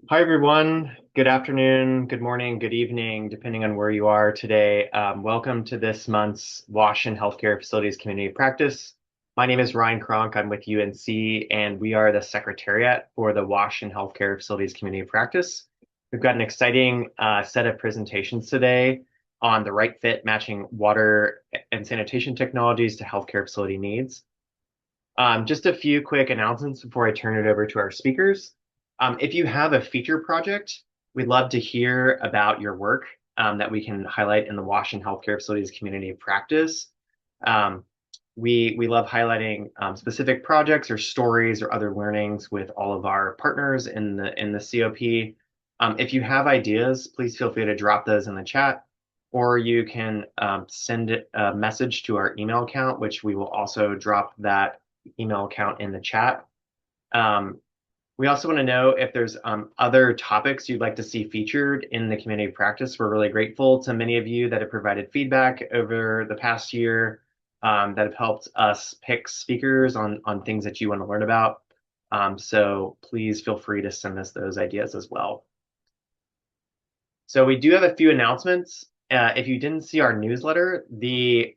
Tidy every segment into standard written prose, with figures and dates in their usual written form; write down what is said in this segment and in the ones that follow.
Hi, everyone. Good afternoon, good morning, good evening, depending on where you are today. Welcome to this month's Washington Healthcare Facilities Community Practice. My name is Ryan Kronk. I'm with UNC, and we are the Secretariat for the Washington Healthcare Facilities Community Practice. We've got an exciting set of presentations today on the right fit matching water and sanitation technologies to healthcare facility needs. Just a few quick announcements before I turn it over to our speakers. If you have a feature project, we'd love to hear about your work that we can highlight in the Washington Healthcare Facilities Community Practice. Um, we love highlighting specific projects or stories or other learnings with all of our partners in the COP. If you have ideas, please feel free to drop those in the chat, or you can send a message to our email account, which we will also drop that email account in the chat. We also want to know if there's other topics you'd like to see featured in the community practice. We're really grateful to many of you that have provided feedback over the past year that have helped us pick speakers on things that you want to learn about. So please feel free to send us those ideas as well. So we do have a few announcements. If you didn't see our newsletter, the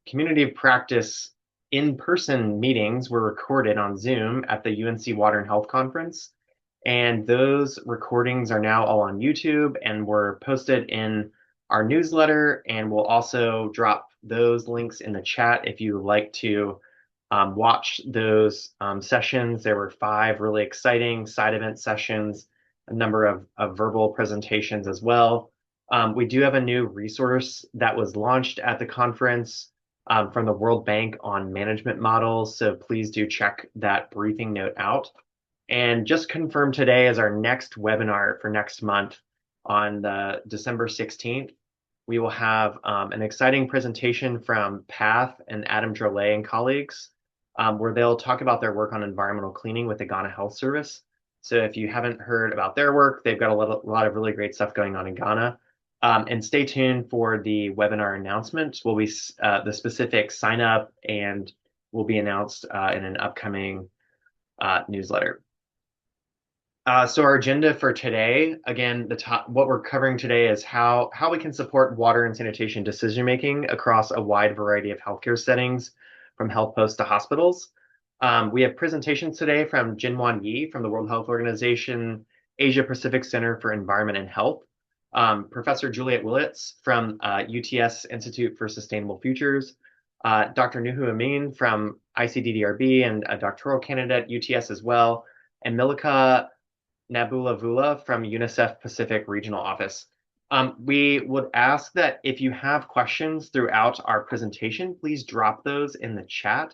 community of practice in-person meetings were recorded on Zoom at the UNC Water and Health Conference. And those recordings are now all on YouTube and were posted in our newsletter. And we'll also drop those links in the chat if you would like to watch those sessions. There were 5 really exciting side event sessions, a number of verbal presentations as well. We do have a new resource that was launched at the conference from the World Bank on management models. So please do check that briefing note out. And just confirm today is our next webinar for next month on the December 16th. We will have an exciting presentation from Path and Adam Drolet and colleagues, where they'll talk about their work on environmental cleaning with the Ghana Health Service. So if you haven't heard about their work, they've got a lot of really great stuff going on in Ghana. And stay tuned for the webinar announcement. Will be the specific sign up and will be announced in an upcoming newsletter. So our agenda for today, again, what we're covering today is how we can support water and sanitation decision making across a wide variety of healthcare settings, from health posts to hospitals. We have presentations today from JinWon Yi from the World Health Organization Asia Pacific Center for Environment and Health, Professor Juliet Willetts from UTS Institute for Sustainable Futures, Dr. Nuhu Amin from icddr and a doctoral candidate at UTS as well, and Milika Nabulivula from UNICEF Pacific Regional Office. We would ask that if you have questions throughout our presentation, please drop those in the chat.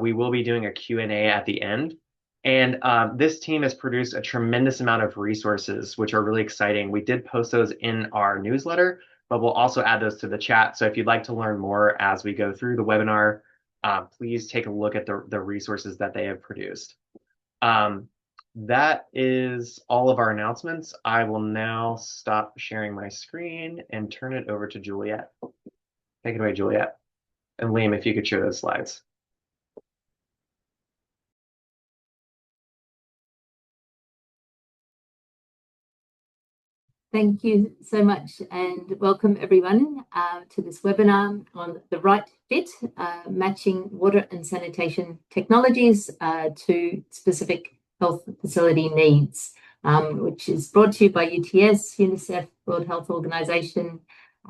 We will be doing a Q&A at the end. And this team has produced a tremendous amount of resources, which are really exciting. We did post those in our newsletter, but we'll also add those to the chat. So if you'd like to learn more as we go through the webinar, please take a look at the resources that they have produced. That is all of our announcements. I will now stop sharing my screen and turn it over to Juliet. Take it away, Juliet. And Liam, if you could share those slides. Thank you so much, and welcome everyone to this webinar on the right fit, matching water and sanitation technologies to specific health facility needs, which is brought to you by UTS, UNICEF, World Health Organization,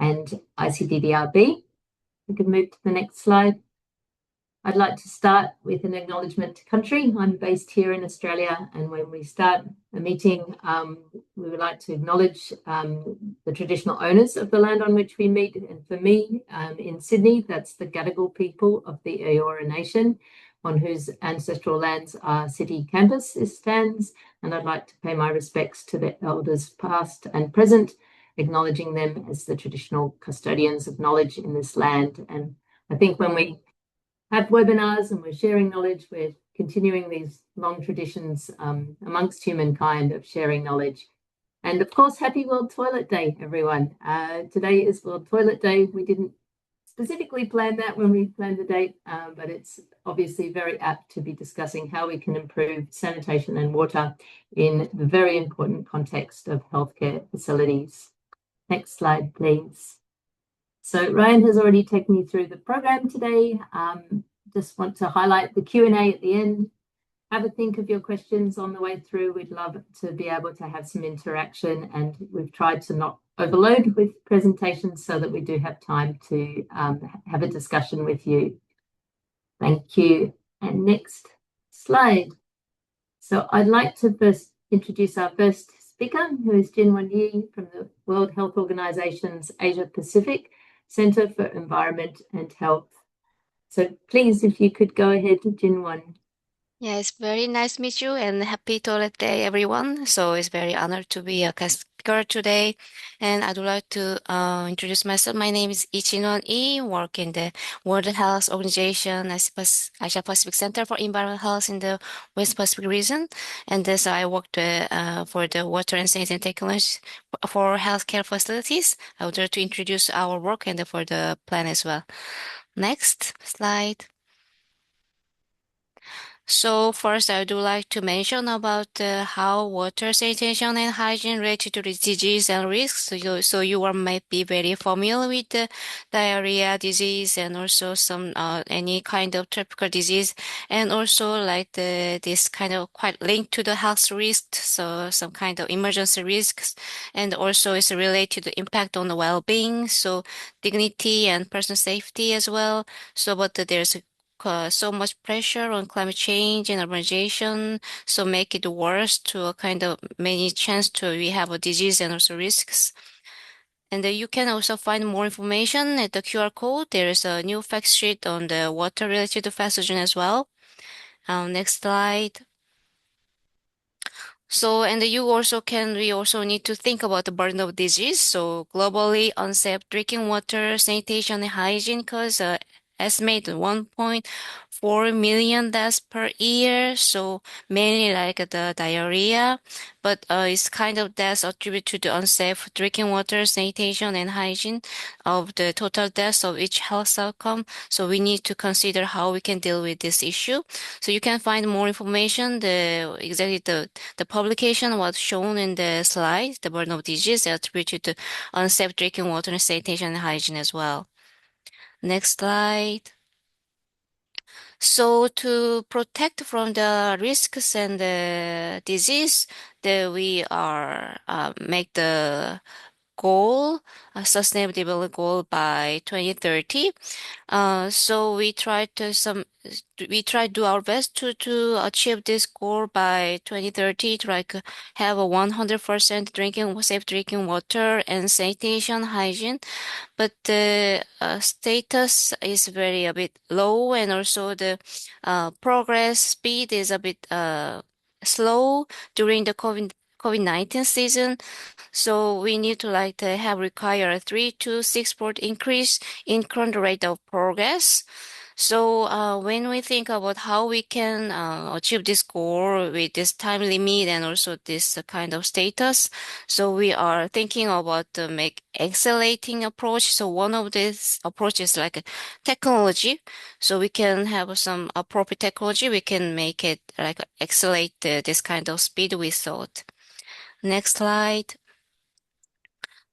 and icddr. We can move to the next slide. I'd like to start with an acknowledgement to country. I'm based here in Australia, and when we start a meeting, we would like to acknowledge the traditional owners of the land on which we meet. And for me, in Sydney, that's the Gadigal people of the Eora Nation, on whose ancestral lands our city campus stands. And I'd like to pay my respects to the elders past and present, acknowledging them as the traditional custodians of knowledge in this land. And I think when we have webinars and we're sharing knowledge, we're continuing these long traditions amongst humankind of sharing knowledge. And of course, happy World Toilet Day, everyone. Today is World Toilet Day. We didn't specifically plan that when we plan the date, but it's obviously very apt to be discussing how we can improve sanitation and water in the very important context of healthcare facilities. Next slide, please. So Ryan has already taken you through the program today. Just want to highlight the Q&A at the end. Have a think of your questions on the way through. We'd love to be able to have some interaction, and we've tried to not overload with presentations so that we do have time to have a discussion with you. Thank you. And next slide. So I'd like to first introduce our first speaker, who is JinWon from the World Health Organization's Asia Pacific Center for Environment and Health. So please, if you could go ahead, JinWon. Yeah, it's very nice to meet you and happy Toilet Day, everyone. So it's very honored to be a guest speaker today. And I'd like to introduce myself. My name is JinWon, work in the World Health Organization, Asia Pacific Center for Environmental Health in the West Pacific region. And this I worked for the water and sanitation technology for healthcare facilities. I would like to introduce our work and for the plan as well. Next slide. So first, I would like to mention about how water sanitation and hygiene related to disease and risks. So you are might be very familiar with the diarrhea disease and also some any kind of tropical disease, and also like this kind of quite linked to the health risks. So some kind of emergency risks, and also it's related to the impact on the well-being. So dignity and personal safety as well. So but there's so much pressure on climate change and urbanization, so make it worse to a kind of many chance to we have a disease and also risks. And you can also find more information at the QR code. There is a new fact sheet on the water related to pathogen as well. Next slide. So, and we also need to think about the burden of disease. So globally, unsafe drinking water, sanitation and hygiene cause estimated 1.4 million deaths per year. So mainly like the diarrhea, but it's kind of deaths attributed to the unsafe drinking water, sanitation and hygiene of the total deaths of each health outcome. So we need to consider how we can deal with this issue. So you can find more information, the publication was shown in the slide, the burden of disease attributed to unsafe drinking water and sanitation and hygiene as well. Next slide. So to protect from the risks and the disease, we are make the goal, a sustainable development goal by 2030. So we try to do our best to achieve this goal by 2030 to like have a 100% safe drinking water and sanitation hygiene. But the status is very a bit low, and also the progress speed is a bit slow during the COVID-19 season. So we need to like to have require a 3 to 6-fold increase in current rate of progress. So when we think about how we can achieve this goal with this time limit and also this kind of status, so we are thinking about the make accelerating approach. So one of these approaches like technology. So we can have some appropriate technology. We can make it like accelerate this kind of speed we thought. Next slide.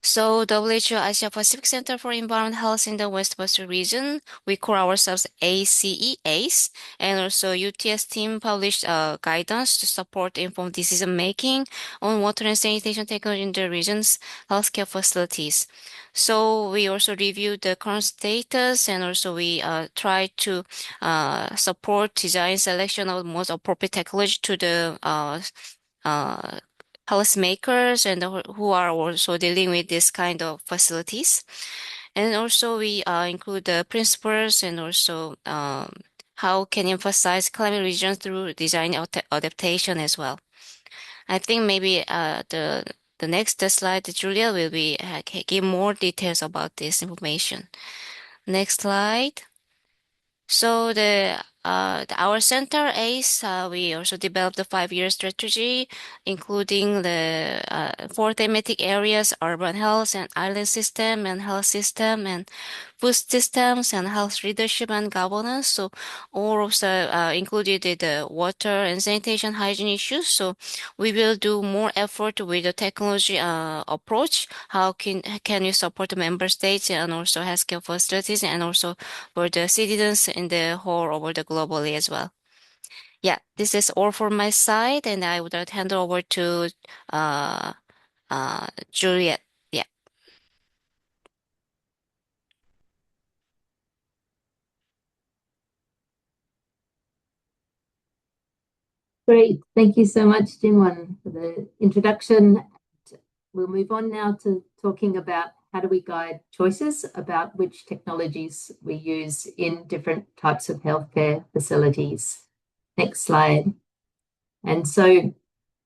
So WHO Asia Pacific Center for Environment Health in the West Pacific region, we call ourselves ACE, and also UTS team published guidance to support informed decision making on water and sanitation technology in the region's healthcare facilities. So we also reviewed the current status, and also we try to support design selection of the most appropriate technology to the policymakers and who are also dealing with this kind of facilities. And also we include the principles and also how can emphasize climate resilience through design adaptation as well. I think maybe the next slide, Julia will be give more details about this information. Next slide. So our center ACE, we also developed a 5-year strategy, including the 4 thematic areas: urban health and island system and health system, and food systems and health leadership and governance. So all also included the water and sanitation hygiene issues. So we will do more effort with the technology approach. How can you support the member states and also healthcare facilities and also for the citizens in the whole over the globally as well. Yeah, this is all from my side, and I would like to hand over to uh, Juliet. Yeah. Great. Thank you so much, JinWon, for the introduction. We'll move on now to talking about how do we guide choices about which technologies we use in different types of healthcare facilities. Next slide. And so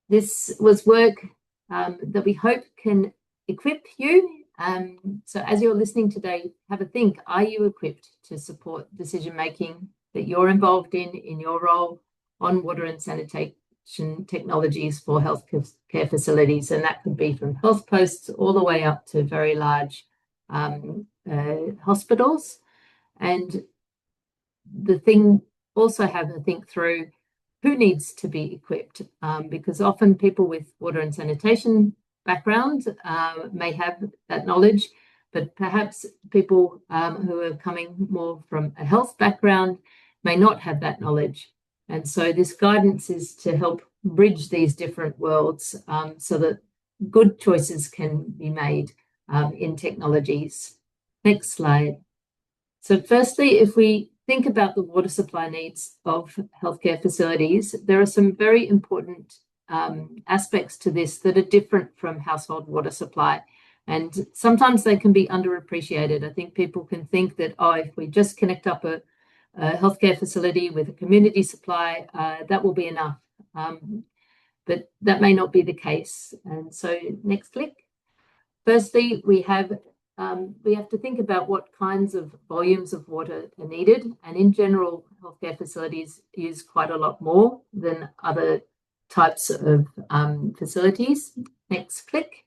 this was work that we hope can equip you. So as you're listening today, have a think, are you equipped to support decision-making that you're involved in your role on water and sanitation technologies for healthcare facilities? And that could be from health posts all the way up to very large hospitals. And the thing also have a think through who needs to be equipped, because often people with water and sanitation background may have that knowledge, but perhaps people who are coming more from a health background may not have that knowledge. And so this guidance is to help bridge these different worlds so that good choices can be made in technologies. Next slide. So firstly, if we think about the water supply needs of healthcare facilities, there are some very important aspects to this that are different from household water supply. And sometimes they can be underappreciated. I think people can think that, oh, if we just connect up a healthcare facility with a community supply, that will be enough. But that may not be the case. And so next click. Firstly, we have to think about what kinds of volumes of water are needed. And in general, healthcare facilities use quite a lot more than other types of facilities. Next click.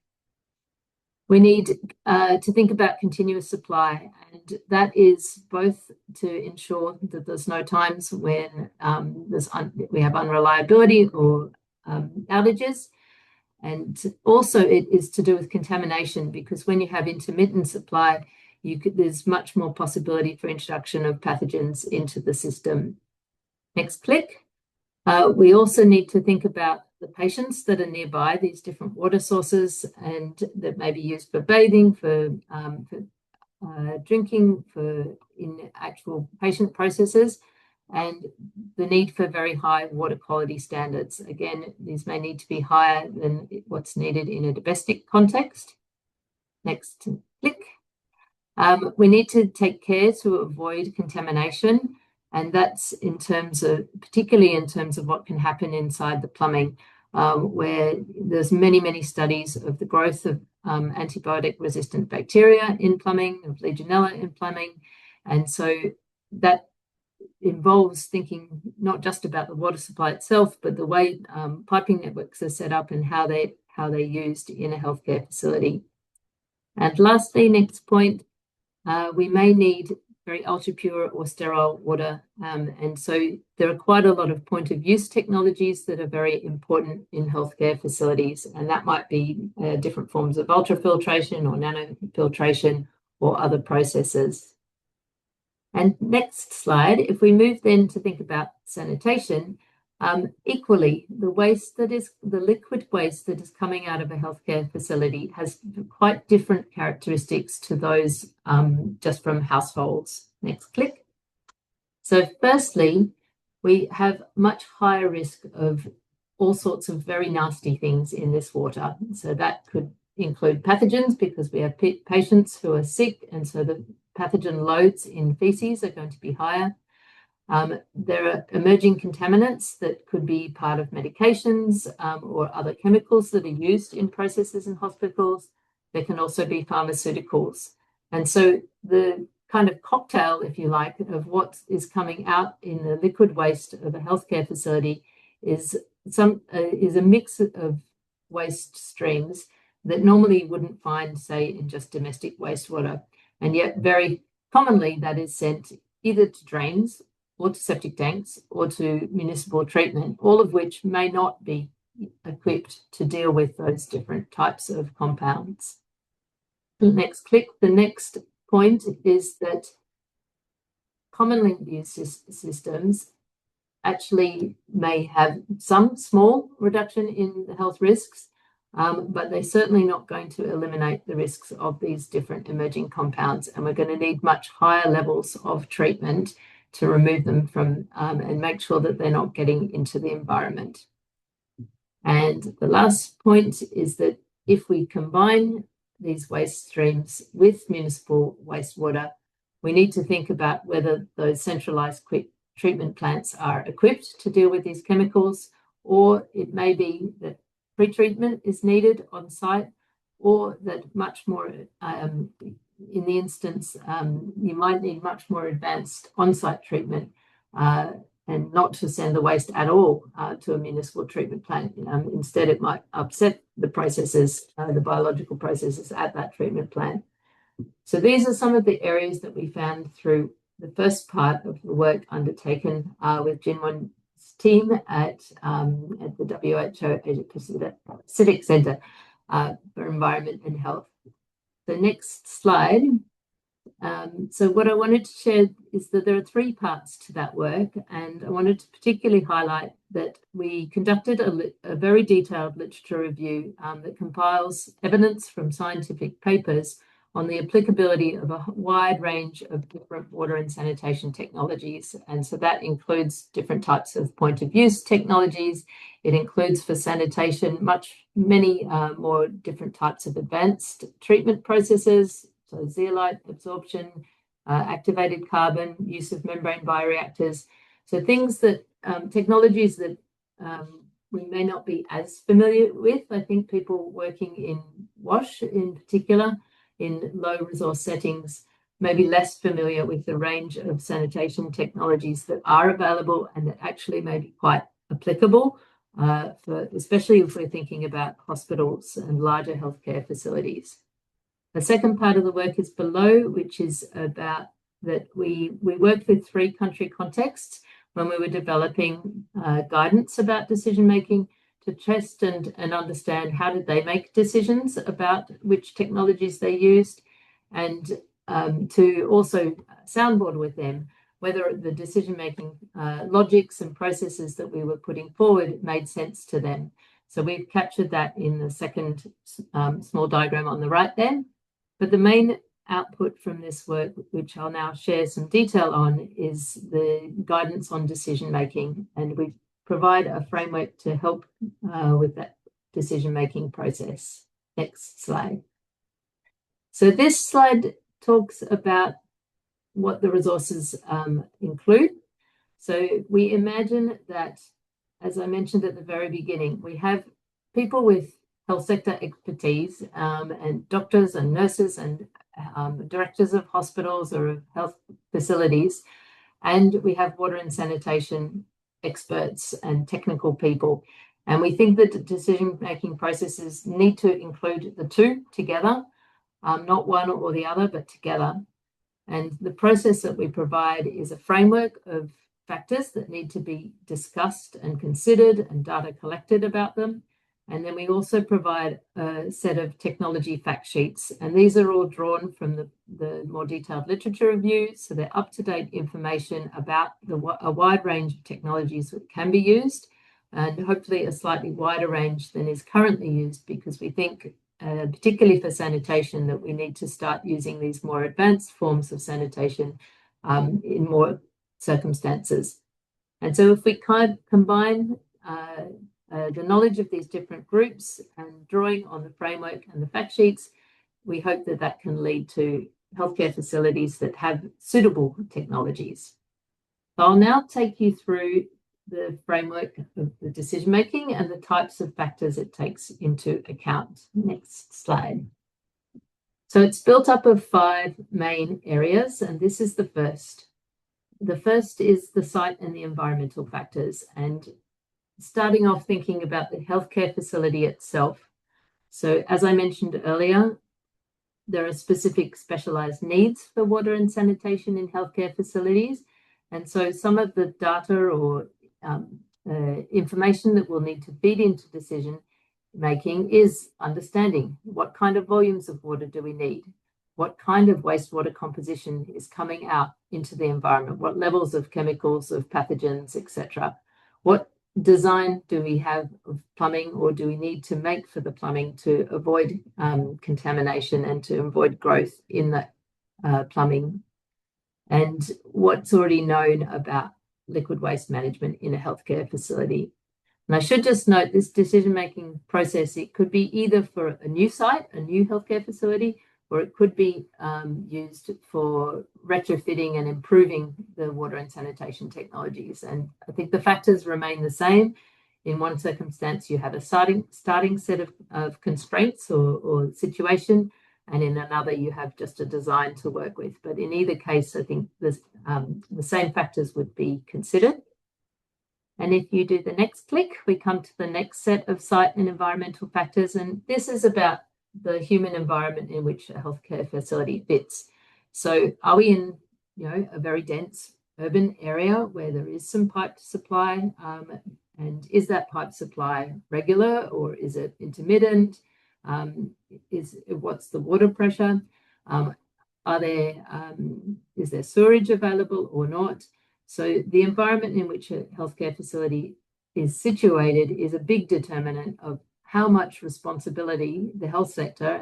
We need to think about continuous supply, and that is both to ensure that there's no times when we have unreliability or outages. And also it is to do with contamination, because when you have intermittent supply, there's much more possibility for introduction of pathogens into the system. Next click. We also need to think about the patients that are nearby these different water sources and that may be used for bathing, for drinking, in actual patient processes, and the need for very high water quality standards. Again, these may need to be higher than what's needed in a domestic context. Next click. We need to take care to avoid contamination, and that's particularly in terms of what can happen inside the plumbing, where there's many studies of the growth of antibiotic-resistant bacteria in plumbing, of Legionella in plumbing, and so that involves thinking not just about the water supply itself, but the way piping networks are set up and how they're used in a healthcare facility. And lastly, next point, we may need very ultra pure or sterile water, and so there are quite a lot of point of use technologies that are very important in healthcare facilities, and that might be different forms of ultrafiltration or nanofiltration or other processes. And next slide, if we move then to think about sanitation, equally, the liquid waste that is coming out of a healthcare facility has quite different characteristics to those just from households. Next click. So firstly, we have much higher risk of all sorts of very nasty things in this water. So that could include pathogens, because we have patients who are sick, and so the pathogen loads in feces are going to be higher. There are emerging contaminants that could be part of medications or other chemicals that are used in processes in hospitals. There can also be pharmaceuticals. And so the kind of cocktail, if you like, of what is coming out in the liquid waste of a healthcare facility is a mix of waste streams that normally you wouldn't find, say, in just domestic wastewater, and yet very commonly that is sent either to drains or to septic tanks or to municipal treatment, all of which may not be equipped to deal with those different types of compounds. The next point is that commonly used systems actually may have some small reduction in the health risks, but they're certainly not going to eliminate the risks of these different emerging compounds. And we're going to need much higher levels of treatment to remove them from and make sure that they're not getting into the environment. And the last point is that if we combine these waste streams with municipal wastewater, we need to think about whether those centralized treatment plants are equipped to deal with these chemicals, or it may be that pre-treatment is needed on site, or that much more, in the instance, you might need much more advanced on-site treatment and not to send the waste at all to a municipal treatment plant. Instead, it might upset the processes, the biological processes at that treatment plant. So these are some of the areas that we found through the first part of the work undertaken with JinWon's team at the WHO Asia Pacific Center for Environment and Health. The next slide. So what I wanted to share is that there are three parts to that work, and I wanted to particularly highlight that we conducted a very detailed literature review that compiles evidence from scientific papers on the applicability of a wide range of different water and sanitation technologies. And so that includes different types of point of use technologies. It includes for sanitation, many more different types of advanced treatment processes. So zeolite absorption, activated carbon, use of membrane bioreactors. So things that, technologies that we may not be as familiar with. I think people working in WASH in particular, in low resource settings, may be less familiar with the range of sanitation technologies that are available and that actually may be quite applicable, especially if we're thinking about hospitals and larger healthcare facilities. The second part of the work is below, which is about that we worked with 3 country contexts when we were developing guidance about decision making to test and understand how did they make decisions about which technologies they used, and to also soundboard with them whether the decision making logics and processes that we were putting forward made sense to them. So we've captured that in the second small diagram on the right there. But the main output from this work, which I'll now share some detail on, is the guidance on decision making, and we provide a framework to help with that decision making process. Next slide. So this slide talks about what the resources include. So we imagine that, as I mentioned at the very beginning, we have people with health sector expertise and doctors and nurses and directors of hospitals or of health facilities, and we have water and sanitation experts and technical people. And we think that decision-making processes need to include the two together, not one or the other, but together. And the process that we provide is a framework of factors that need to be discussed and considered and data collected about them. And then we also provide a set of technology fact sheets. And these are all drawn from the more detailed literature review. So they're up-to-date information about a wide range of technologies that can be used, and hopefully a slightly wider range than is currently used, because we think, particularly for sanitation, that we need to start using these more advanced forms of sanitation in more circumstances. And so if we kind of combine the knowledge of these different groups and drawing on the framework and the fact sheets, we hope that that can lead to healthcare facilities that have suitable technologies. So I'll now take you through the framework of the decision making and the types of factors it takes into account. Next slide. So it's built up of 5 main areas, and this is the first. The first is the site and the environmental factors, and starting off thinking about the healthcare facility itself. So as I mentioned earlier, there are specific specialized needs for water and sanitation in healthcare facilities. And so some of the data or information that will need to feed into decision making is understanding what kind of volumes of water do we need? What kind of wastewater composition is coming out into the environment? What levels of chemicals, of pathogens, etc.? What design do we have of plumbing, or do we need to make for the plumbing to avoid contamination and to avoid growth in that plumbing? And what's already known about liquid waste management in a healthcare facility? And I should just note this decision-making process, it could be either for a new site, a new healthcare facility, or it could be used for retrofitting and improving the water and sanitation technologies. And I think the factors remain the same. In one circumstance, you have a starting set of constraints or situation, and in another, you have just a design to work with. But in either case, I think the same factors would be considered. And if you do the next click, we come to the next set of site and environmental factors. And this is about the human environment in which a healthcare facility fits. So are we in, a very dense urban area where there is some pipe supply? And is that pipe supply regular, or is it intermittent? What's the water pressure? Is there sewerage available or not? So the environment in which a healthcare facility is situated is a big determinant of how much responsibility the health sector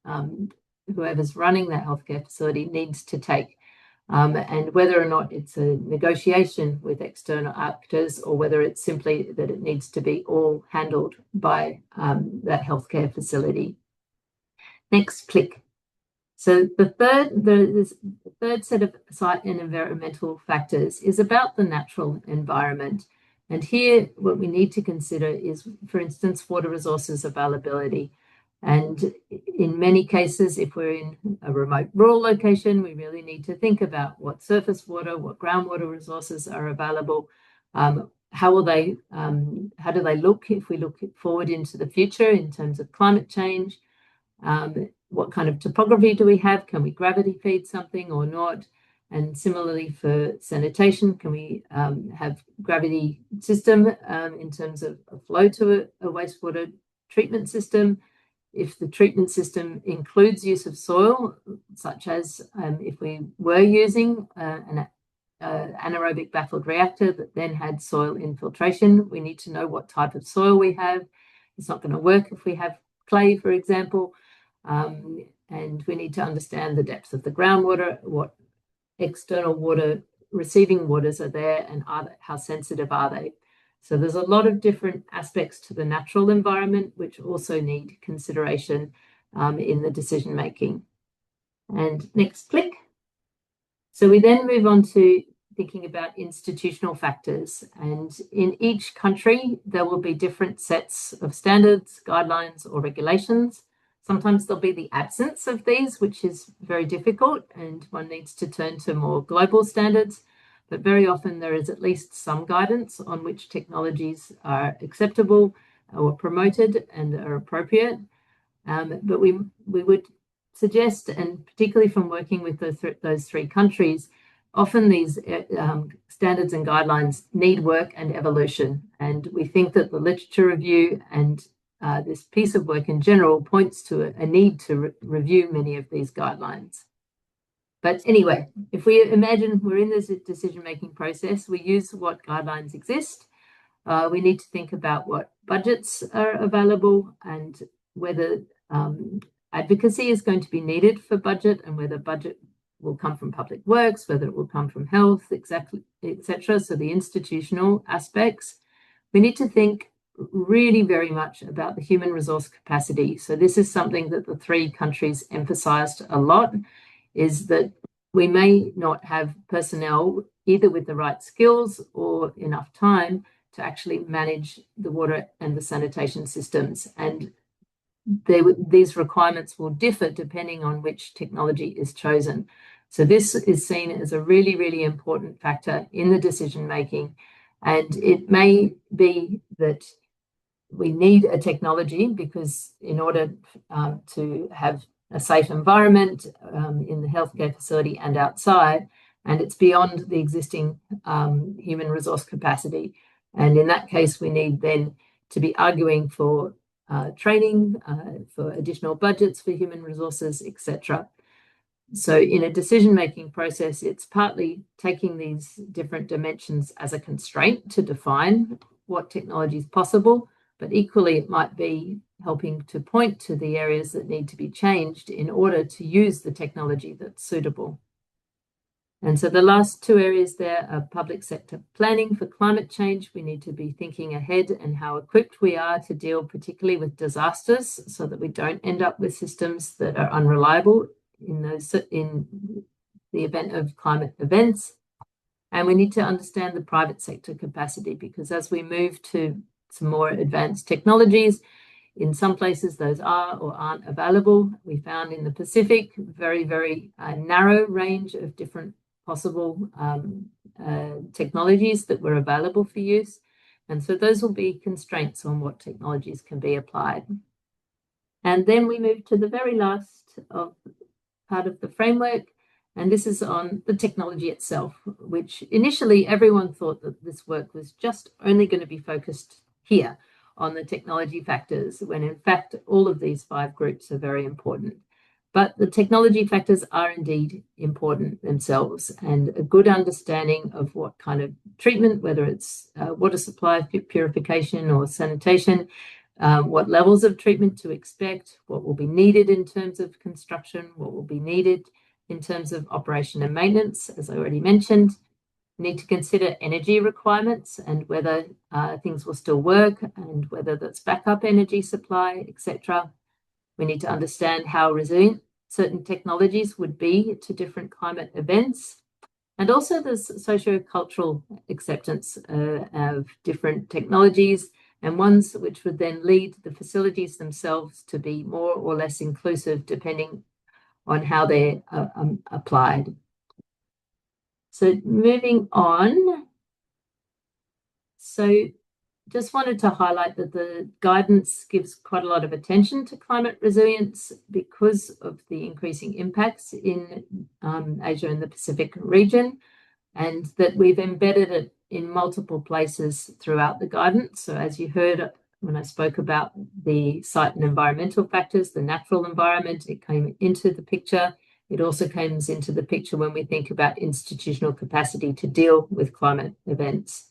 and whoever's running that healthcare facility needs to take, and whether or not it's a negotiation with external actors, or whether it's simply that it needs to be all handled by that healthcare facility. Next click. So the third set of site and environmental factors is about the natural environment. And here, what we need to consider is, for instance, water resources availability. And in many cases, if we're in a remote rural location, we really need to think about what surface water, what groundwater resources are available. How do they look if we look forward into the future in terms of climate change? What kind of topography do we have? Can we gravity feed something or not? And similarly for sanitation, can we have gravity system in terms of a flow to a wastewater treatment system? If the treatment system includes use of soil, such as if we were using an anaerobic baffled reactor that then had soil infiltration, we need to know what type of soil we have. It's not going to work if we have clay, for example. And we need to understand the depth of the groundwater, what external water receiving waters are there, and how sensitive are they. So there's a lot of different aspects to the natural environment which also need consideration in the decision making. And next click. So we then move on to thinking about institutional factors, and in each country there will be different sets of standards, guidelines, or regulations. Sometimes there'll be the absence of these, which is very difficult, and one needs to turn to more global standards. But very often there is at least some guidance on which technologies are acceptable or promoted and are appropriate. But we would suggest, and particularly from working with those three countries, often these standards and guidelines need work and evolution. And we think that the literature review and this piece of work in general points to a need to review many of these guidelines. But anyway, if we imagine we're in this decision-making process, we use what guidelines exist. We need to think about what budgets are available and whether advocacy is going to be needed for budget, and whether budget will come from public works, whether it will come from health, etc. So the institutional aspects. We need to think really very much about the human resource capacity. So this is something that the three countries emphasized a lot, is that we may not have personnel either with the right skills or enough time to actually manage the water and the sanitation systems. And these requirements will differ depending on which technology is chosen. So this is seen as a really, really important factor in the decision making. And it may be that we need a technology because in order to have a safe environment in the healthcare facility and outside, and it's beyond the existing human resource capacity. And in that case, we need then to be arguing for training, for additional budgets for human resources, etc. So in a decision-making process, it's partly taking these different dimensions as a constraint to define what technology is possible, but equally it might be helping to point to the areas that need to be changed in order to use the technology that's suitable. And so the last two areas there are public sector planning for climate change. We need to be thinking ahead and how equipped we are to deal particularly with disasters so that we don't end up with systems that are unreliable in the event of climate events. And we need to understand the private sector capacity, because as we move to some more advanced technologies, in some places those are or aren't available. We found in the Pacific very, very narrow range of different possible technologies that were available for use. And so those will be constraints on what technologies can be applied. And then we move to the very last part of the framework, and this is on the technology itself, which initially everyone thought that this work was just only going to be focused here on the technology factors, when in fact all of these 5 groups are very important. But the technology factors are indeed important themselves, and a good understanding of what kind of treatment, whether it's water supply, purification or sanitation, what levels of treatment to expect, what will be needed in terms of construction, what will be needed in terms of operation and maintenance, as I already mentioned. We need to consider energy requirements and whether things will still work and whether that's backup energy supply, etc. We need to understand how resilient certain technologies would be to different climate events. And also there's socio-cultural acceptance of different technologies, and ones which would then lead the facilities themselves to be more or less inclusive depending on how they're applied. So moving on. So just wanted to highlight that the guidance gives quite a lot of attention to climate resilience because of the increasing impacts in Asia and the Pacific region, and that we've embedded it in multiple places throughout the guidance. So as you heard when I spoke about the site and environmental factors, the natural environment, it came into the picture. It also comes into the picture when we think about institutional capacity to deal with climate events.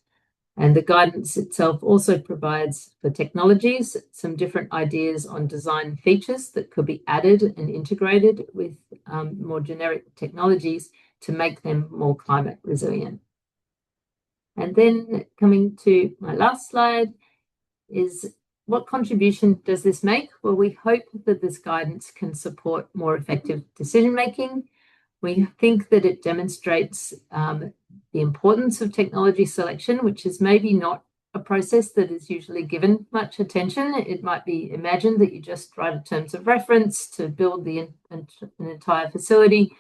And the guidance itself also provides for technologies some different ideas on design features that could be added and integrated with more generic technologies to make them more climate resilient. And then coming to my last slide is, what contribution does this make? Well, we hope that this guidance can support more effective decision making. We think that it demonstrates the importance of technology selection, which is maybe not a process that is usually given much attention. It might be imagined that you just write a terms of reference to build an entire facility,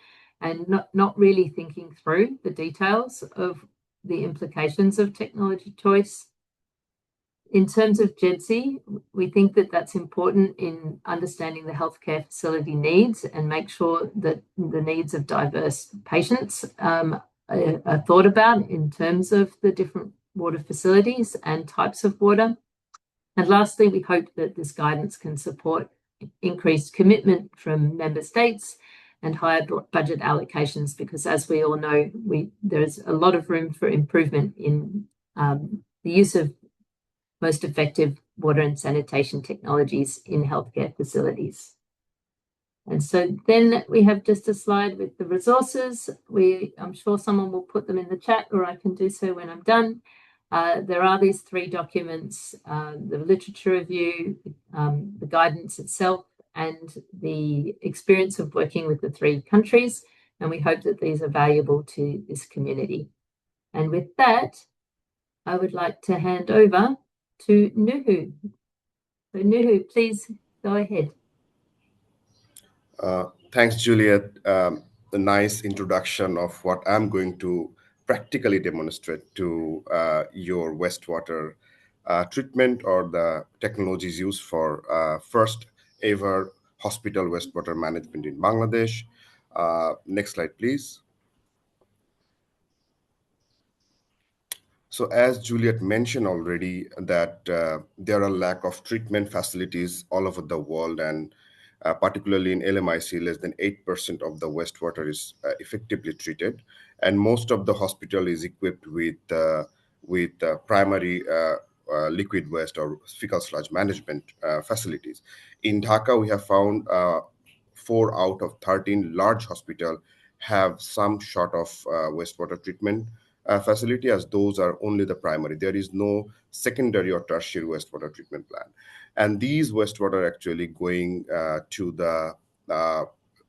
and not really thinking through the details of the implications of technology choice. In terms of GEDC, we think that that's important in understanding the healthcare facility needs and make sure that the needs of diverse patients are thought about in terms of the different water facilities and types of water. And lastly, we hope that this guidance can support increased commitment from member states and higher budget allocations, because as we all know, there's a lot of room for improvement in the use of most effective water and sanitation technologies in healthcare facilities. And so then we have just a slide with the resources. I'm sure someone will put them in the chat, or I can do so when I'm done. There are these 3 documents, the literature review, the guidance itself, and the experience of working with the 3 countries. And we hope that these are valuable to this community. And with that, I would like to hand over to Nuhu. So Nuhu, please go ahead. Thanks, Juliet. A nice introduction of what I'm going to practically demonstrate to your wastewater treatment, or the technologies used for first ever hospital wastewater management in Bangladesh. Next slide, please. So as Juliet mentioned already, that there are lack of treatment facilities all over the world, and particularly in LMIC, less than 8% of the wastewater is effectively treated, and most of the hospital is equipped with primary liquid waste or fecal sludge management facilities. In Dhaka, we have found 4 out of 13 large hospital have some sort of wastewater treatment facility, as those are only the primary. There is no secondary or tertiary wastewater treatment plant. And these wastewater actually going to the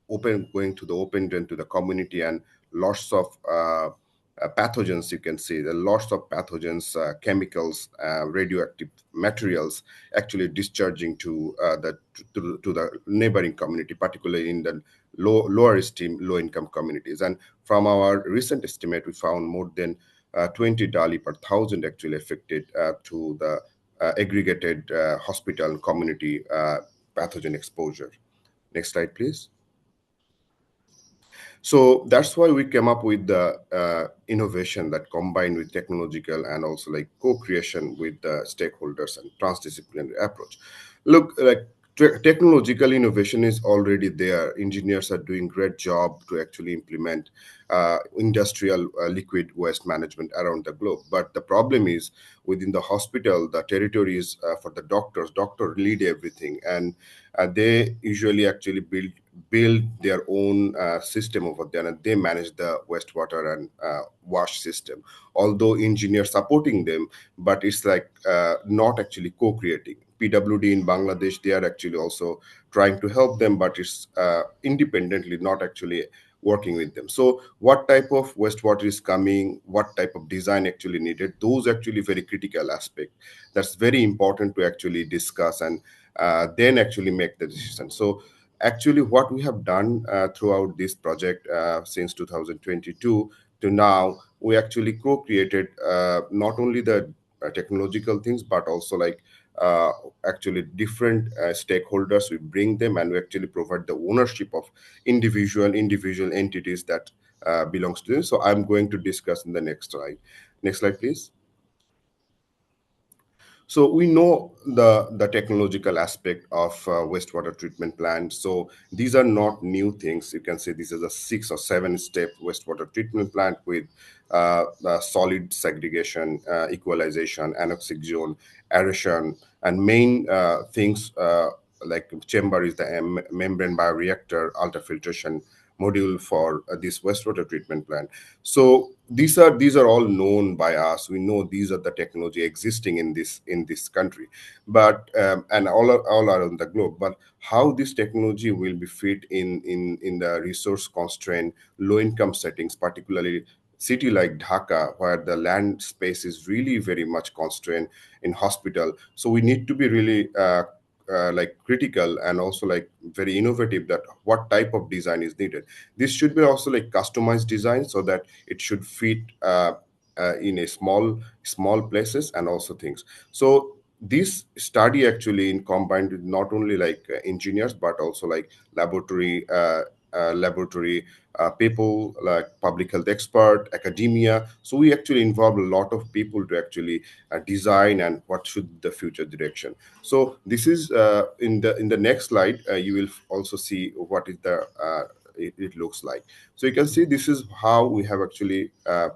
open drain to the community, and lots of pathogens, you can see the lots of pathogens, chemicals, radioactive materials actually discharging to the neighboring community, particularly in the lower esteem, low income communities. And from our recent estimate, we found more than 20 DALI per thousand actually affected to the aggregated hospital and community pathogen exposure. Next slide, please. So that's why we came up with the innovation that combined with technological and also like co-creation with the stakeholders and transdisciplinary approach. Look, like technological innovation is already there. Engineers are doing great job to actually implement industrial liquid waste management around the globe. But the problem is within the hospital, the territories for the doctors, doctor lead everything, and they usually actually build their own system over there, and they manage the wastewater and wash system. Although engineers supporting them, but it's like not actually co-creating. PWD in Bangladesh, they are actually also trying to help them, but it's independently, not actually working with them. So what type of wastewater is coming, what type of design actually needed, those actually very critical aspect. That's very important to actually discuss and then actually make the decision. So actually what we have done throughout this project since 2022 to now, we actually co-created not only the technological things, but also like actually different stakeholders. We bring them and we actually provide the ownership of individual entities that belongs to them. So I'm going to discuss in the next slide. Next slide, please. So we know the technological aspect of wastewater treatment plant. So these are not new things. You can say this is a 6 or 7 step wastewater treatment plant with solid segregation, equalization, anoxic zone, aeration, and main things like chamber is the membrane bioreactor, ultrafiltration module for this wastewater treatment plant. So these are all known by us. We know these are the technology existing in this country, but and all around the globe. But how this technology will be fit in the resource constrained low income settings, particularly city like Dhaka, where the land space is really very much constrained in hospital. So we need to be really like critical and also like very innovative, that what type of design is needed. This should be also like customized design so that it should fit in a small places and also things. So this study actually in combined with not only like engineers, but also like laboratory people, like public health expert, academia. So we actually involve a lot of people to actually design and what should the future direction. So this is in the next slide. You will also see what is the it looks like. So you can see this is how we have actually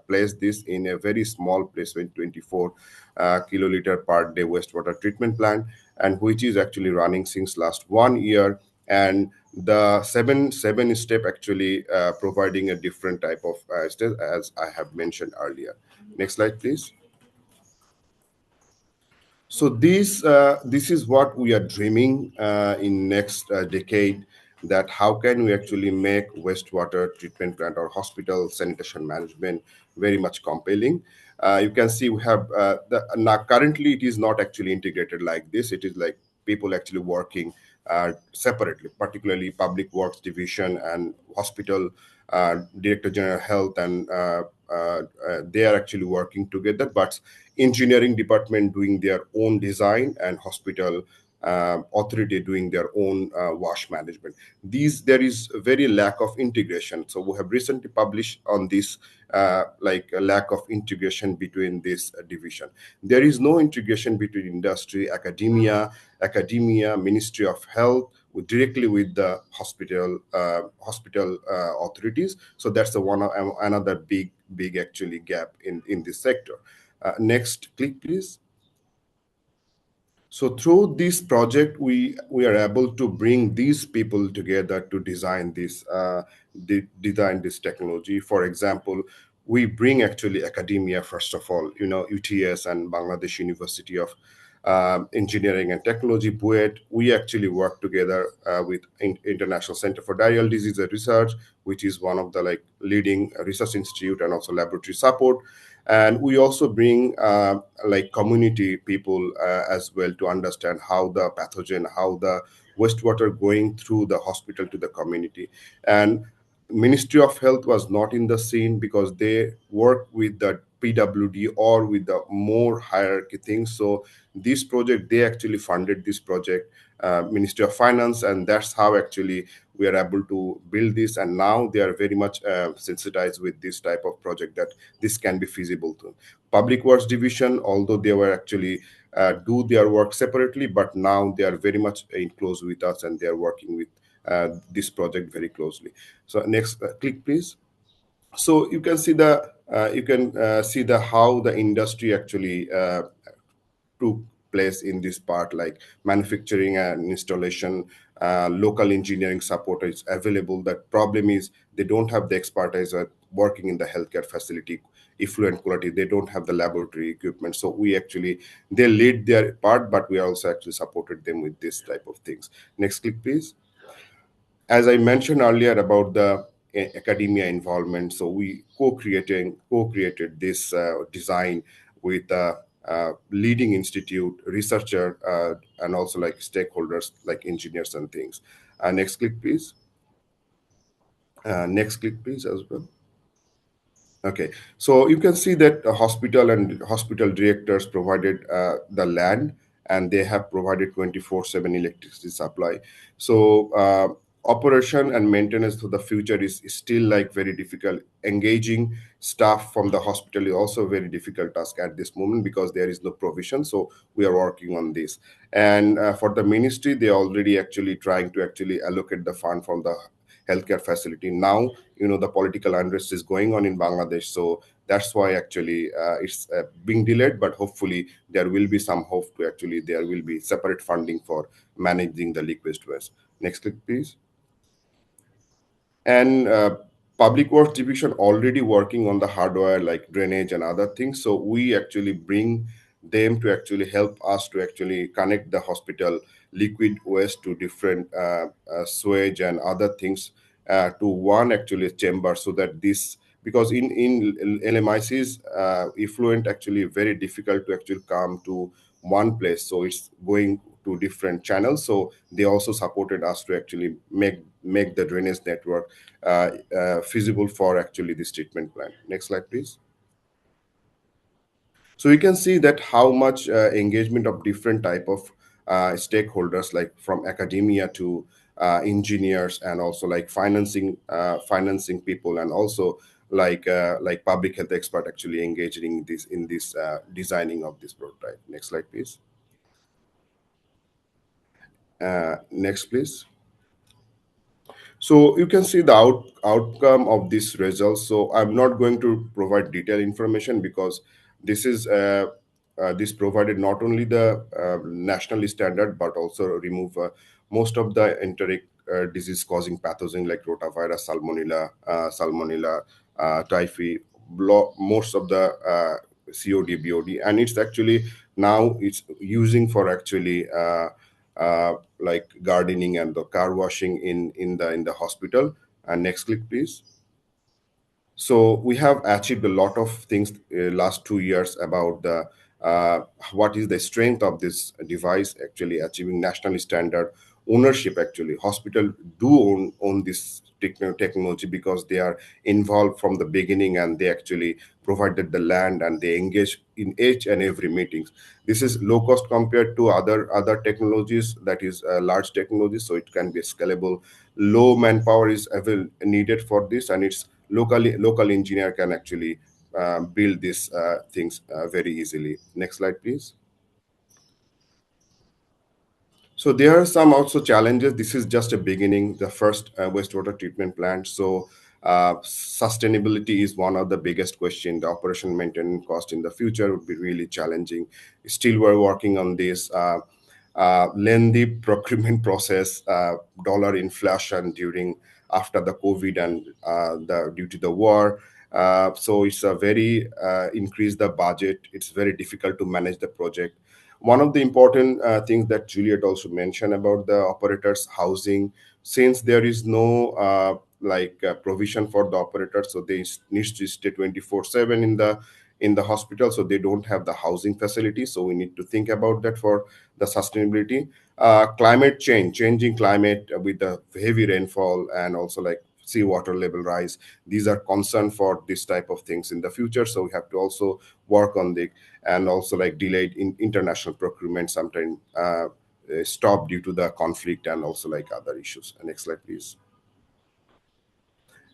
placed this in a very small place with 24 kiloliter per day wastewater treatment plant, and which is actually running since last 1 year. And the seven step actually providing a different type of step, as I have mentioned earlier. Next slide, please. So this is what we are dreaming in next decade, that how can we actually make wastewater treatment plant or hospital sanitation management very much compelling. You can see we have now currently it is not actually integrated like this. It is like people actually working separately, particularly public works division and hospital director general health, and they are actually working together, but engineering department doing their own design and hospital authority doing their own wash management. There is a very lack of integration. So we have recently published on this, like a lack of integration between this division. There is no integration between industry, academia, Ministry of Health, directly with the hospital authorities. So that's the another big actually gap in this sector. Next click, please. So through this project, we are able to bring these people together to design this technology. For example, we bring actually academia, first of all, UTS and Bangladesh University of Engineering and Technology, BUET. We actually work together with International Center for Diarrheal Disease Research, which is one of the leading research institute and also laboratory support. And we also bring community people as well, to understand how the pathogen, how the wastewater going through the hospital to the community. And Ministry of Health was not in the scene because they work with the PWD or with the more hierarchy things. So this project, they actually funded this project, Ministry of Finance, and that's how actually we are able to build this. And now they are very much sensitized with this type of project, that this can be feasible to Public Works Division, although they were actually do their work separately, but now they are very much in close with us, and they are working with this project very closely. So next click, please. So you can see the how the industry actually took place in this part, like manufacturing and installation. Local engineering support is available. The problem is they don't have the expertise working in the healthcare facility, effluent quality. They don't have the laboratory equipment. So they lead their part, but we also actually supported them with this type of things. Next click, please. As I mentioned earlier about the academia involvement, so we co-created this design with leading institute, researcher, and also stakeholders like engineers and things. Next click, please. Next click, please, as well. Okay, so you can see that the hospital and hospital directors provided the land, and they have provided 24/7 electricity supply. So operation and maintenance for the future is still very difficult. Engaging staff from the hospital is also a very difficult task at this moment, because there is no provision. So we are working on this. And for the ministry, they are already actually trying to actually allocate the fund from the healthcare facility. Now, the political unrest is going on in Bangladesh, so that's why actually it's being delayed, but hopefully there will be some hope to actually there will be separate funding for managing the liquid waste. Next click, please. And Public Works Division already working on the hardware like drainage and other things, so we actually bring them to actually help us to actually connect the hospital liquid waste to different sewage and other things to one actually chamber, so that this, because in LMICs effluent actually very difficult to actually come to one place, so it's going to different channels. So they also supported us to actually make the drainage network feasible for actually this treatment plant. Next slide, please. So you can see that how much engagement of different type of stakeholders, like from academia to engineers, and also financing people, and also like public health expert actually engaging in this designing of this prototype. Next slide, please. Next, please. So you can see the outcome of this result. So I'm not going to provide detailed information, because this is this provided not only the national standard, but also remove most of the enteric disease causing pathogen like rotavirus, salmonella, typhi, most of the COD, BOD, and it's actually now it's using for actually like gardening and the car washing in the hospital. And next click, please. So we have achieved a lot of things last 2 years about the what is the strength of this device, actually achieving national standard ownership. Actually hospital do own this technology, because they are involved from the beginning and they actually provided the land and they engage in each and every meetings. This is low cost compared to other technologies, that is large technologies, so it can be scalable. Low manpower is needed for this, and it's local engineer can actually build these things very easily. Next slide, please. So there are some also challenges. This is just a beginning, the first wastewater treatment plant. So sustainability is one of the biggest question. The operation maintenance cost in the future would be really challenging. Still, we're working on this. Lengthy procurement process, dollar inflation after the COVID and due to the war. So it's a very increase the budget. It's very difficult to manage the project. One of the important things that Juliet also mentioned about the operators' housing, since there is no provision for the operators, so they need to stay 24/7 in the hospital, so they don't have the housing facility. So we need to think about that for the sustainability. Climate change, changing climate with the heavy rainfall and also like seawater level rise. These are concern for this type of things in the future. So we have to also work on and also like delayed in international procurement sometimes stop due to the conflict and also like other issues. Next slide, please.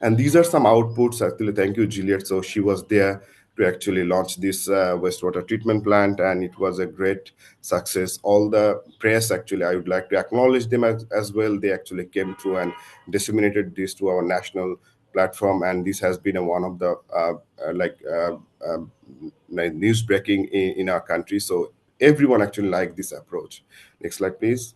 And these are some outputs. Actually, thank you, Juliet. So she was there to actually launch this wastewater treatment plant, and it was a great success. All the press, actually, I would like to acknowledge them as well. They actually came through and disseminated this to our national platform, and this has been one of the news breaking in our country. So everyone actually liked this approach. Next slide, please.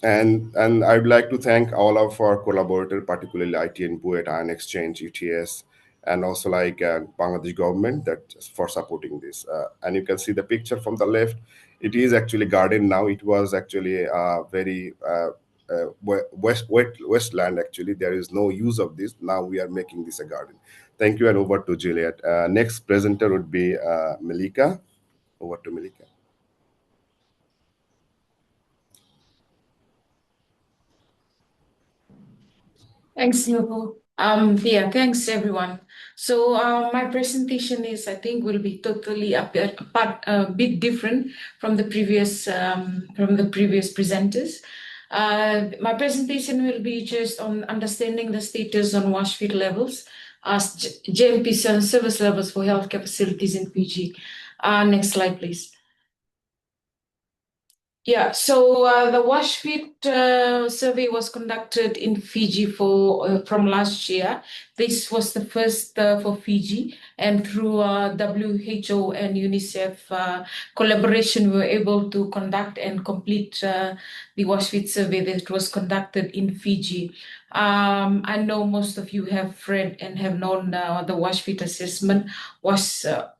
And I would like to thank all of our collaborators, particularly ITN, Buet, Ion Exchange, UTS, and also like Bangladesh government for supporting this. And you can see the picture from the left. It is actually garden now. It was actually very westland. Actually, there is no use of this. Now we are making this a garden. Thank you, and over to Juliet. Next presenter would be Milika. Over to Milika. Thanks, Nuhu. Thanks everyone. So my presentation I think, will be totally a bit different from the previous presenters. My presentation will be just on understanding the status on wash feed levels as GMP service levels for healthcare facilities in Fiji. Next slide, please. Yeah, so the wash feed survey was conducted in Fiji from last year. This was the first for Fiji, and through WHO and UNICEF collaboration, we were able to conduct and complete the wash feed survey that was conducted in Fiji. I know most of you have read and have known the wash feed assessment.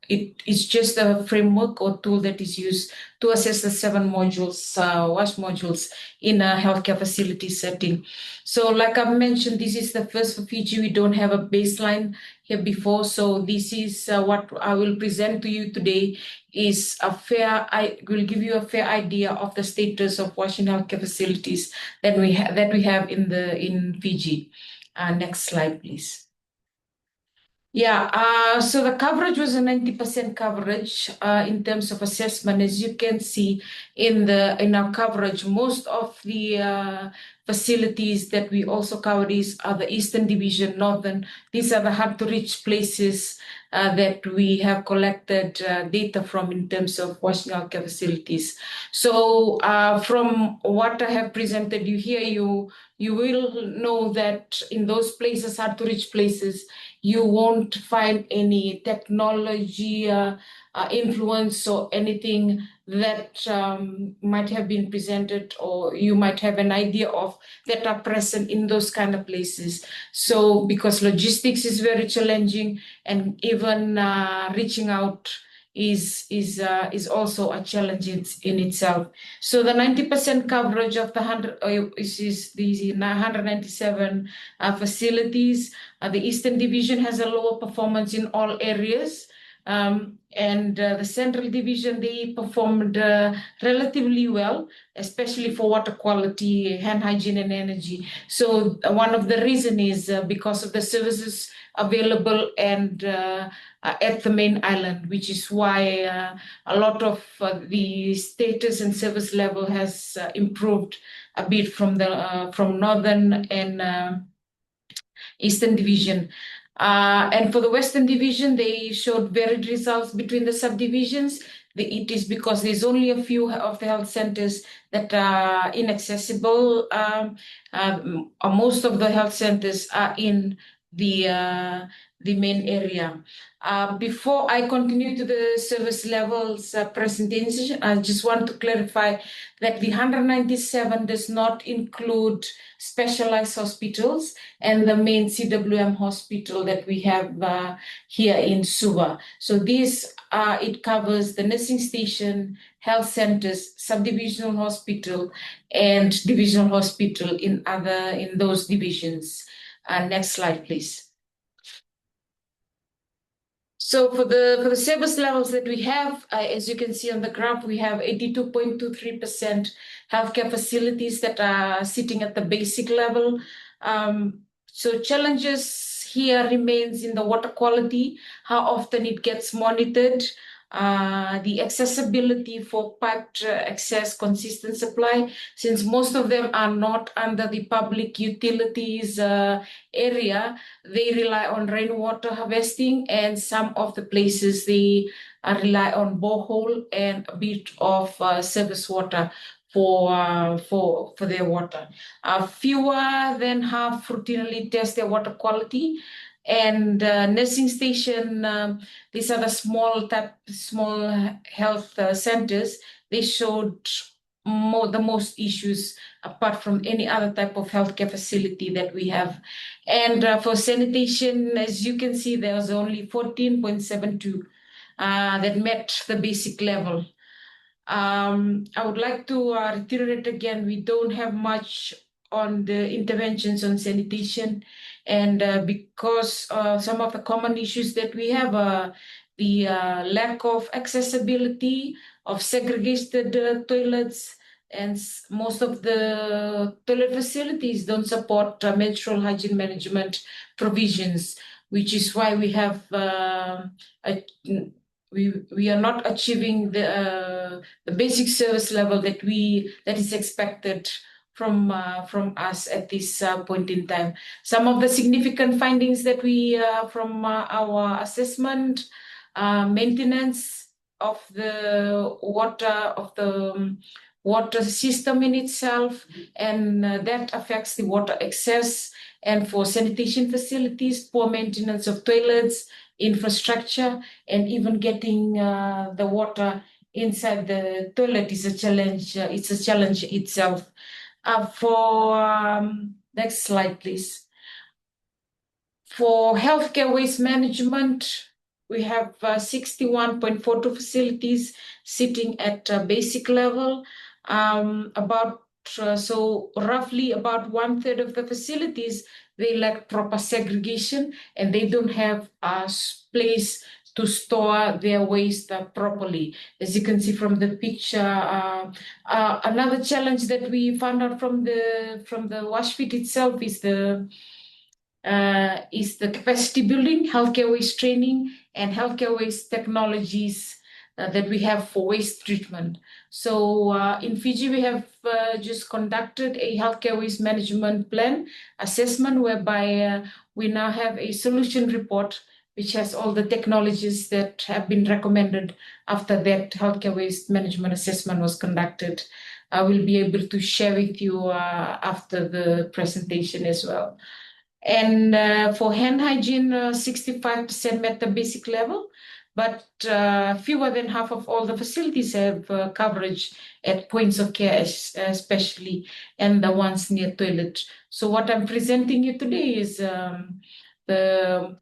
It's just a framework or tool that is used to assess the 7 modules, WASH modules in a healthcare facility setting. So like I've mentioned, this is the first for Fiji. We don't have a baseline here before. So this is what I will present to you today I will give you a fair idea of the status of WASH in healthcare facilities that we have in Fiji. Next slide, please. Yeah, so the coverage was a 90% coverage in terms of assessment. As you can see in our coverage, most of the facilities that we also cover are the Eastern Division, Northern. These are the hard to reach places that we have collected data from in terms of washing healthcare facilities. So from what I have presented you here, you will know that in those places, hard to reach places, you won't find any technology influence or anything that might have been presented or you might have an idea of that are present in those kind of places. So because logistics is very challenging, and even reaching out is also a challenge in itself. So the 90% coverage of the 197 facilities. The Eastern Division has a lower performance in all areas. And the Central Division, they performed relatively well, especially for water quality, hand hygiene, and energy. So one of the reasons is because of the services available and at the main island, which is why a lot of the status and service level has improved a bit from the from Northern and Eastern Division. And for the Western Division, they showed varied results between the subdivisions. It is because there's only a few of the health centers that are inaccessible. Most of the health centers are in the main area. Before I continue to the service levels presentation, I just want to clarify that the 197 does not include specialized hospitals and the main CWM hospital that we have here in Suva. So this, it covers the nursing station, health centers, subdivisional hospital, and divisional hospital in those divisions. Next slide, please. So for the service levels that we have, as you can see on the graph, we have 82.23% healthcare facilities that are sitting at the basic level. So challenges here remains in the water quality, how often it gets monitored, the accessibility for piped access, consistent supply, since most of them are not under the public utilities area, they rely on rainwater harvesting, and some of the places they rely on borehole and a bit of surface water for their water. Fewer than half routinely test their water quality. And nursing station, these are the small health centers. They showed the most issues apart from any other type of healthcare facility that we have. And for sanitation, as you can see, there was only 14.72 that met the basic level. I would like to reiterate again, we don't have much on the interventions on sanitation, and because some of the common issues that we have, the lack of accessibility of segregated toilets, and most of the toilet facilities don't support menstrual hygiene management provisions, which is why we have we are not achieving the basic service level that is expected from us at this point in time. Some of the significant findings that we from our assessment, maintenance of the water system in itself, and that affects the water access. And for sanitation facilities, poor maintenance of toilets, infrastructure, and even getting the water inside the toilet is a challenge. It's a challenge itself. Next slide, please. For healthcare waste management, we have 61.42 facilities sitting at basic level. So roughly about 1/3 of the facilities, they lack proper segregation, and they don't have a place to store their waste properly. As you can see from the picture, another challenge that we found out from the wash pit itself is the capacity building, healthcare waste training, and healthcare waste technologies that we have for waste treatment. So in Fiji, we have just conducted a healthcare waste management plan assessment, whereby we now have a solution report which has all the technologies that have been recommended after that healthcare waste management assessment was conducted. I will be able to share with you after the presentation as well. And for hand hygiene, 65% met the basic level, but fewer than half of all the facilities have coverage at points of care, especially, and the ones near toilet. So what I'm presenting you today is the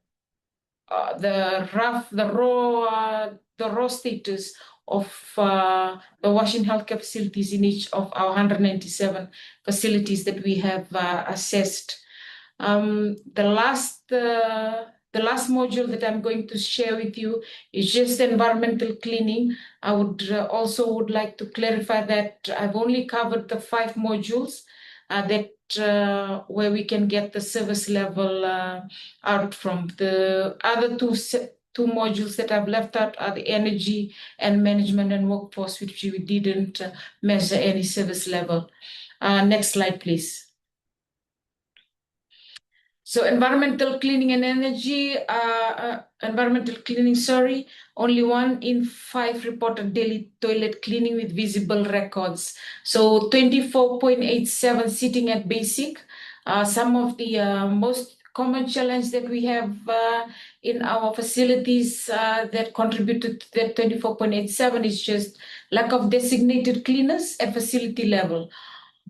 raw status of the washing healthcare facilities in each of our 197 facilities that we have assessed. The the last module that I'm going to share with you is just environmental cleaning. I would also like to clarify that I've only covered the 5 modules where we can get the service level out from. The other two modules that I've left out are the energy and management and workforce, which we didn't measure any service level. Next slide, please. So environmental cleaning and energy, only 1 in 5 reported daily toilet cleaning with visible records. So 24.87 sitting at basic. Some of the most common challenge that we have in our facilities that contribute to that 24.87 is just lack of designated cleaners at facility level.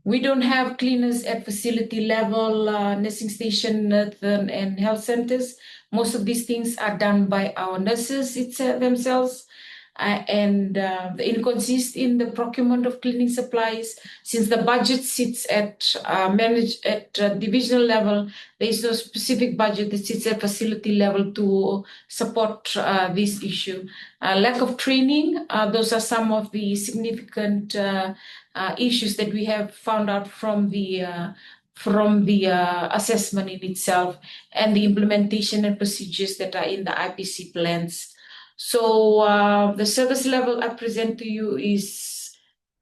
We don't have cleaners at facility level, nursing station and health centers. Most of these things are done by our nurses themselves. And the inconsistency in the procurement of cleaning supplies, since the budget sits at divisional level, there is no specific budget that sits at facility level to support this issue. Lack of training, those are some of the significant issues that we have found out from the assessment in itself and the implementation and procedures that are in the IPC plans. So the service level I present to you is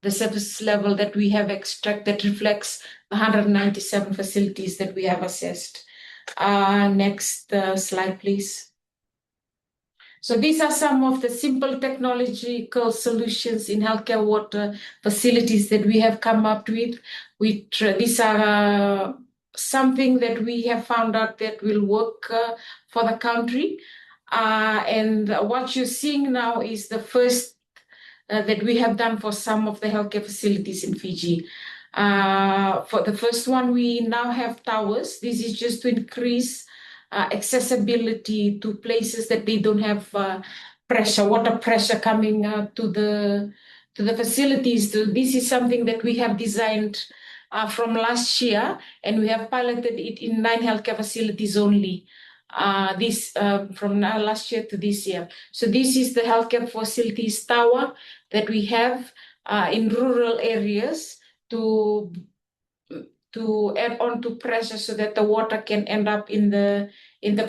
the service level that we have extracted that reflects the 197 facilities that we have assessed. Next slide, please. So these are some of the simple technological solutions in healthcare water facilities that we have come up with. These are something that we have found out that will work for the country. And what you're seeing now is the first that we have done for some of the healthcare facilities in Fiji. For the first one, we now have towers. This is just to increase accessibility to places that they don't have water pressure coming to the facilities. So this is something that we have designed from last year, and we have piloted it in 9 healthcare facilities only. From last year to this year. So this is the healthcare facilities tower that we have in rural areas to add on to pressure so that the water can end up in the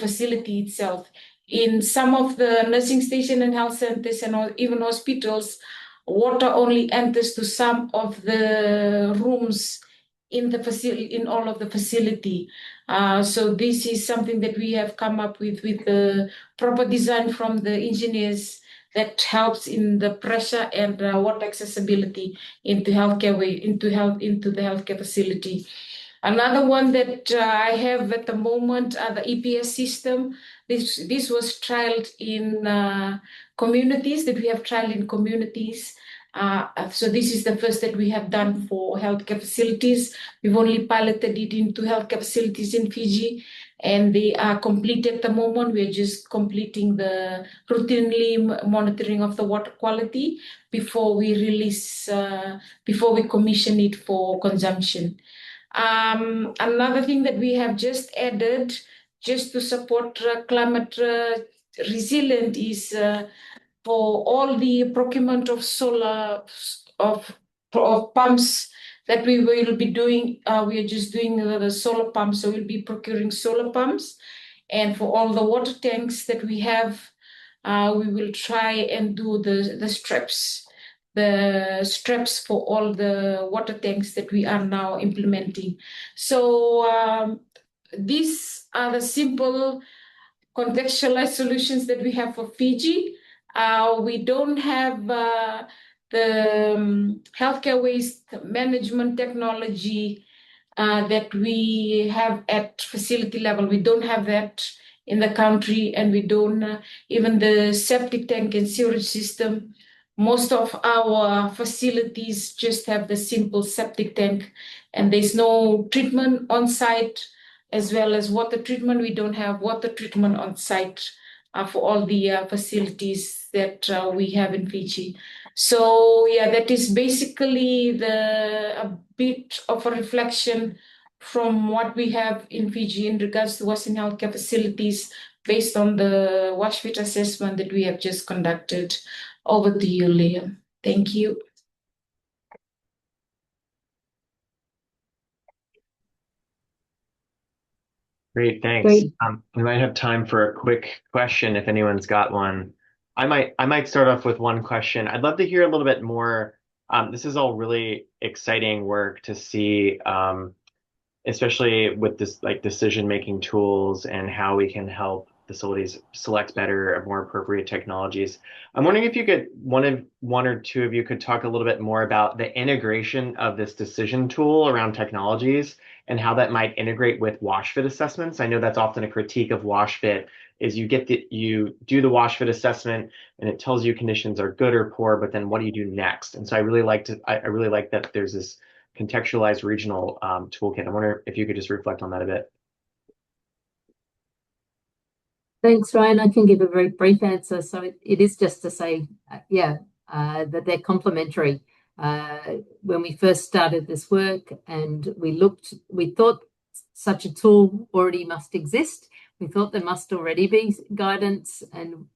facility itself. In some of the nursing station and health centers and even hospitals, water only enters to some of the rooms in the facility, in all of the facility. So this is something that we have come up with the proper design from the engineers that helps in the pressure and water accessibility into the healthcare facility. Another one that I have at the moment, the EPS system. This was trialed in communities, that we have trialed in communities. So this is the first that we have done for healthcare facilities. We've only piloted it into healthcare facilities in Fiji, and they are complete at the moment. We're just completing the routinely monitoring of the water quality before we release, before we commission it for consumption. Another thing that we have just added, just to support climate resilient, is for all the procurement of solar of pumps that we will be doing. We are just doing the solar pumps, so we'll be procuring solar pumps. And for all the water tanks that we have, we will try and do the straps for all the water tanks that we are now implementing. So these are the simple contextualized solutions that we have for Fiji. We don't have the healthcare waste management technology that we have at facility level. We don't have that in the country, and we don't even the septic tank and sewage system. Most of our facilities just have the simple septic tank, and there's no treatment on site, as well as water treatment. We don't have water treatment on site for all the facilities that we have in Fiji. So yeah, that is basically a bit of a reflection from what we have in Fiji in regards to Western healthcare facilities based on the wash fit assessment that we have just conducted. Over to you, Liam. Thank you. Great, thanks. Great. We might have time for a quick question if anyone's got one. I might start off with one question. I'd love to hear a little bit more. This is all really exciting work to see, especially with this like decision-making tools and how we can help facilities select better or more appropriate technologies. I'm wondering if you could, one or two of you could talk a little bit more about the integration of this decision tool around technologies and how that might integrate with wash fit assessments. I know that's often a critique of wash fit is you do the wash fit assessment and it tells you conditions are good or poor, but then what do you do next? And so I really like that there's this contextualized regional toolkit. I wonder if you could just reflect on that a bit. Thanks, Ryan. I can give a very brief answer. So it is just to say, that they're complementary. When we first started this work and we thought such a tool already must exist. We thought there must already be guidance. And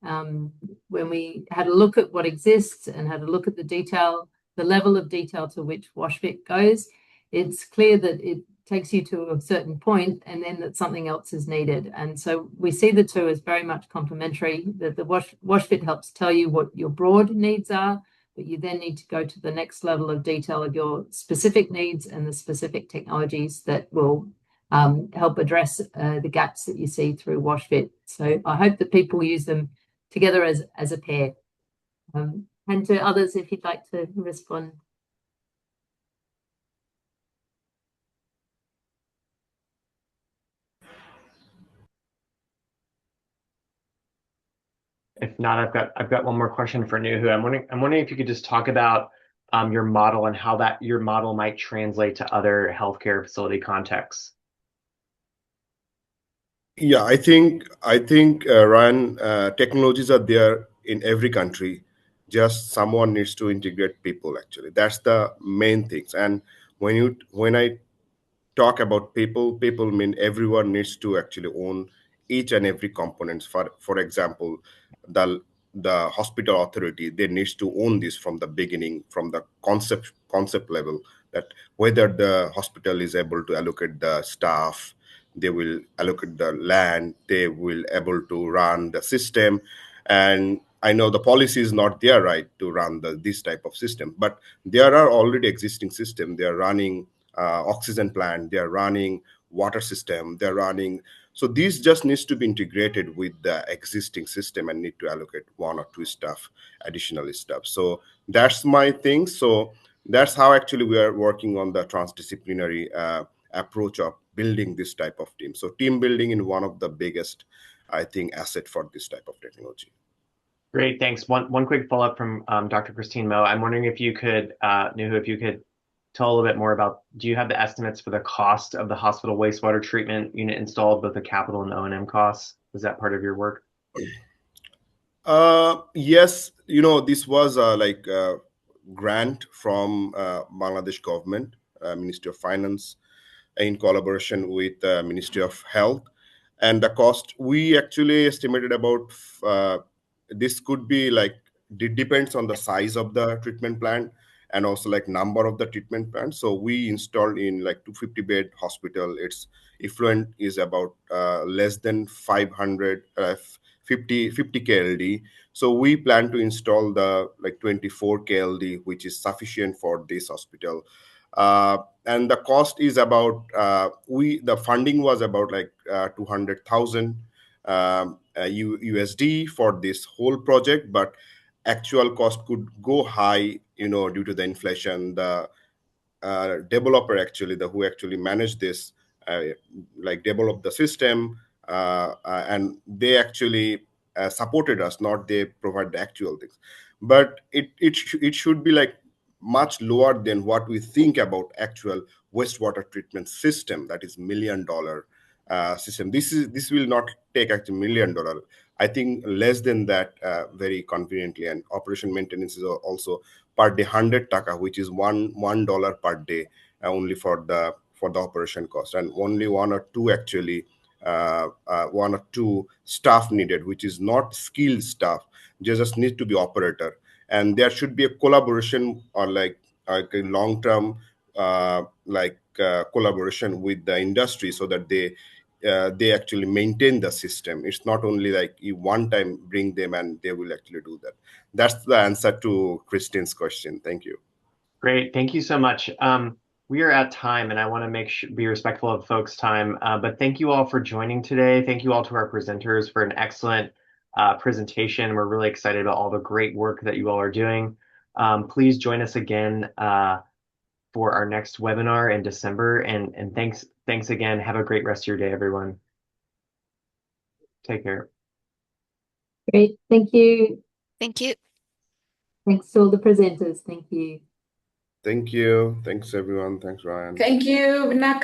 when we had a look at what exists and had a look at the detail, the level of detail to which WashFit goes, it's clear that it takes you to a certain point and then that something else is needed. And so we see the two as very much complementary, that the WashFit helps tell you what your broad needs are, but you then need to go to the next level of detail of your specific needs and the specific technologies that will help address the gaps that you see through WashFit. So I hope that people use them together as a pair. And to others, if you'd like to respond. If not, I've got one more question for Nuhu. I'm wondering if you could just talk about your model and how your model might translate to other healthcare facility contexts. Yeah, I think Ryan, technologies are there in every country. Just someone needs to integrate people. Actually, that's the main things. And when I talk about people mean everyone needs to actually own each and every components. For example, the hospital authority, they needs to own this from the beginning, from the concept level, that whether the hospital is able to allocate the staff, they will allocate the land, they will able to run the system. And I know the policy is not their right to run this type of system, but there are already existing system. They are running oxygen plant, they are running water system, they're running. So these just needs to be integrated with the existing system and need to allocate one or two additional stuff. So that's my thing. So that's how actually we are working on the transdisciplinary approach of building this type of team. So team building is one of the biggest, I think, asset for this type of technology. Great, thanks. One quick follow-up from Dr. Christine Mo. I'm wondering if you could, Nuhu, if you could tell a little bit more about, do you have the estimates for the cost of the hospital wastewater treatment unit installed, both the capital and O&M costs? Was that part of your work? Yes, this was like a grant from Bangladesh government, Ministry of Finance, in collaboration with Ministry of Health. And the cost, we actually estimated about, this could be like, it depends on the size of the treatment plant and also like number of the treatment plants. So we installed in like 250 bed hospital. Its effluent is about less than 50 KLD. So we plan to install the like 24 KLD, which is sufficient for this hospital. And the cost is about, the funding was about like 200,000 USD for this whole project, but actual cost could go high, due to the inflation. The developer actually, who actually managed this, like developed the system, and they actually supported us, not they provide the actual things. But it should be like much lower than what we think about actual wastewater treatment system, that is $1 million system. This will not take actually $1 million. I think less than that, very conveniently. And operation maintenance is also per day 100 taka, which is $1 per day, only for the operation cost, and only one or two actually one or two staff needed, which is not skilled staff, just need to be operator. And there should be a collaboration or like a long-term collaboration with the industry so that they actually maintain the system. It's not only like you one time bring them and they will actually do that. That's the answer to Christine's question. Thank you. Great. Thank you so much. We are at time, and I want to be respectful of folks' time. But thank you all for joining today. Thank you all to our presenters for an excellent presentation. We're really excited about all the great work that you all are doing. Please join us again for our next webinar in December. And thanks again. Have a great rest of your day, everyone. Take care. Great. Thank you. Thank you. Thanks to all the presenters. Thank you. Thank you. Thanks, everyone. Thanks, Ryan. Thank you, Vinaka.